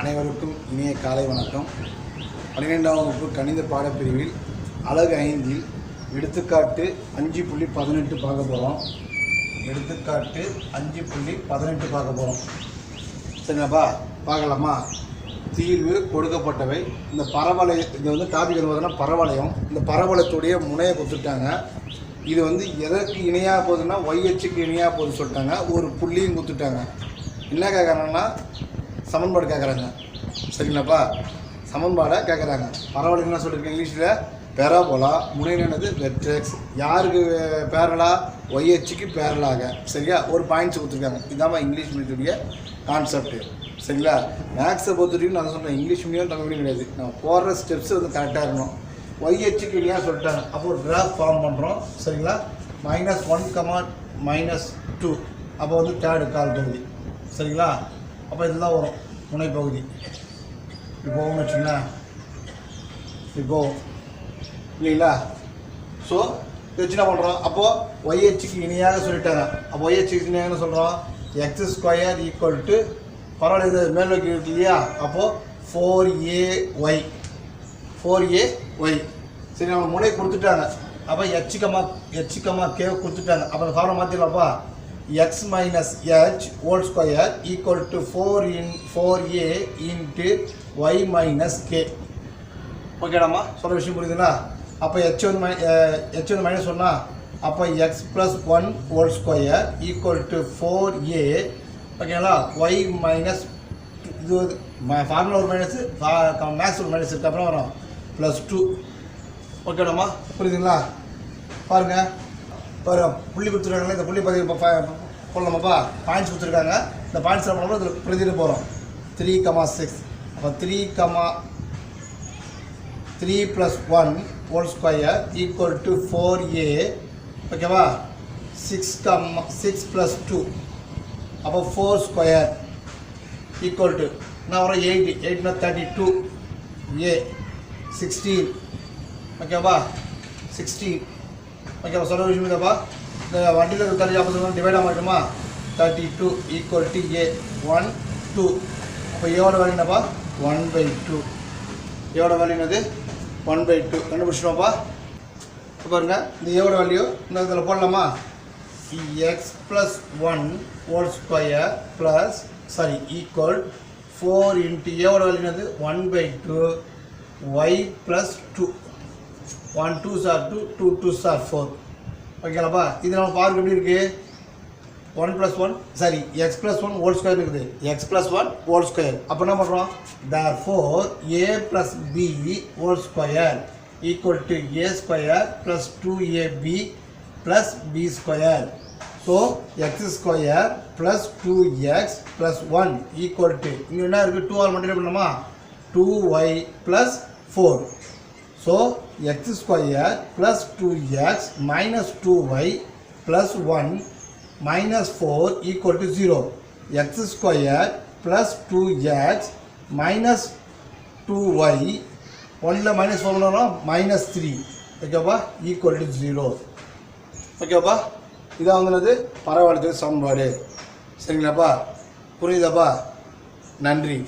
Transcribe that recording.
அனைவருக்கும் இனிய காலை வணக்கம். 12ஆம் வகுப்பு கணித பாடப்பிரிவில் அலகு 5 எடுத்துக்காட்டு 5.18 பார்க்க போகிறோம். எடுத்துக்காட்டு 5.18 பார்க்க போகிறோம். சரிங்களாப்பா, பார்க்கலாமா? தீர்வு கொடுக்கப்பட்டவை. இந்த பரவளையம், இது வந்து டாபிக் பார்த்தீங்கன்னா பரவளையம். இந்த பரவளையத்துடைய முனையை கொடுத்துட்டாங்க. இது வந்து எதற்கு இணையாக போகுதுன்னா ஒய்ஹெச்சுக்கு இணையாக போகுதுன்னு சொல்லிட்டாங்க. ஒரு புள்ளியும் கொடுத்துட்டாங்க. என்ன கேட்குறாங்கன்னா சமன்பாடு கேட்குறாங்க. சரிங்களாப்பா, சமன்பாடை கேட்குறாங்க. பரவளையம் என்ன சொல்லியிருக்கேன் இங்கிலீஷில்? பெராபோலா. முனை என்னது? வெர்டெக்ஸ். யாருக்கு பேரலா? ஒய்ஹெச்சுக்கு பேரலாக. சரியா? ஒரு பாயிண்ட்ஸ் கொடுத்துருக்காங்க. இதாம்மா இங்கிலீஷ் மீடியத்துடைய கான்செப்ட். சரிங்களா? மேக்ஸை பொறுத்த வரைக்கும் நான் சொல்கிறேன், இங்கிலீஷ் மீடியம் தமிழ் மீடியம் கிடையாது. நம்ம போடுற ஸ்டெப்ஸ் வந்து கரெக்டாக இருக்கணும். ஒய்ஹெச்சுக்கு இல்லையா சொல்லிட்டாங்க. அப்போ ஒரு கிராஃப் ஃபார்ம் பண்ணுறோம். சரிங்களா? -1, -2. அப்போ வந்து தேர்டு கால் பகுதி. சரிங்களா? அப்போ இதுதான் வரும் முனைப்பகுதி. இப்போ போகும்னு வச்சுங்களேன், இப்போ இல்லைங்களா? ஸோ வச்சு என்ன பண்ணுறோம்? அப்போது ஒய்ஹெச்சுக்கு இணையாக சொல்லிட்டாங்க. அப்போ ஒய்ஹெச்சுக்கு இணையாகன்னு சொல்கிறோம் x² பரவாயில்ல, இது மேல் நோக்கி இருக்கு இல்லையா? அப்போது 4ay. சரி, அவங்க முனை கொடுத்துட்டாங்க. அப்போ h, k கொடுத்துட்டாங்க. அப்போ அந்த formula மாற்றிடலாம்ப்பா. x - h whole square equal to 4a into y minus k. ஓகேடாம்மா, சொல்கிற விஷயம் புரியுதுங்களா? அப்போ h வந்து மைனஸ் சொன்னால் அப்போ x + 1 whole square equal to 4a. ஓகேங்களா? y மைனஸ், இது ஃபார்முலா ஒரு மைனஸ், மேக்ஸ் ஒரு மைனஸ் இருக்குது. அப்புறம் வரும் +2. ஓகேடாம்மா, புரியுதுங்களா? பாருங்கள், புள்ளி கொடுத்துருக்காங்களே, இந்த புள்ளி போடலாமாப்பா? பாயிண்ட்ஸ் கொடுத்துருக்காங்க. இந்த பாயிண்ட்ஸ் நம்ம இதில் பிரதிட்டு போகிறோம். 3,6. அப்போ 3 + 1 whole square equal to 4a. ஓகேவா? 6 + 2. அப்போ 4 square equal to நான் வர 8. 8 = 32. a 16. ஓகேவா? 16. ஓகேவா? சொல்கிற விஷயம் இல்லைப்பா. இந்த வண்டியில் 30 டிவைட் ஆகிட்டுமா? 32 equal to a 1 2. அப்போ ஏவோட வேல்யூ என்னப்பா? 1/2. ஏவோட வேல்யூ என்னது? 1/2. கண்டுபிடிச்சிட்டோம்ப்பா. பாருங்க, இந்த ஏவோட வேல்யூ இந்த இதில் போடலாமா? x + 1 whole square equal 4 into ஏவோட வேல்யூ என்னது? 1/2 y + 2. 1 2s are 2, 2 2s are 4. ஓகேலாப்பா? இது நம்ம பார்க்க எப்படி இருக்குது? 1 + 1 சாரி x + 1 whole square இருக்குது. x + 1 whole square. அப்போ என்ன பண்ணுறோம்? therefore a + b whole square equal to a square + 2ab + b square. So x² + 2x + 1 equal to இங்கே என்ன இருக்குது? 2 ஆல் மல்டிப்ளை பண்ணலாமா? 2y + 4. So x² + 2x - 2y + 1 - 4 equal to 0. x² + 2x - 2y 1ல் -4 பண்ணணும், -3. ஓகேப்பா? equal to 0. ஓகேப்பா? இதான் வந்துனது பரவளையத்துக்கு சமன்பாடு. சரிங்களாப்பா? புரியுதாப்பா? நன்றி.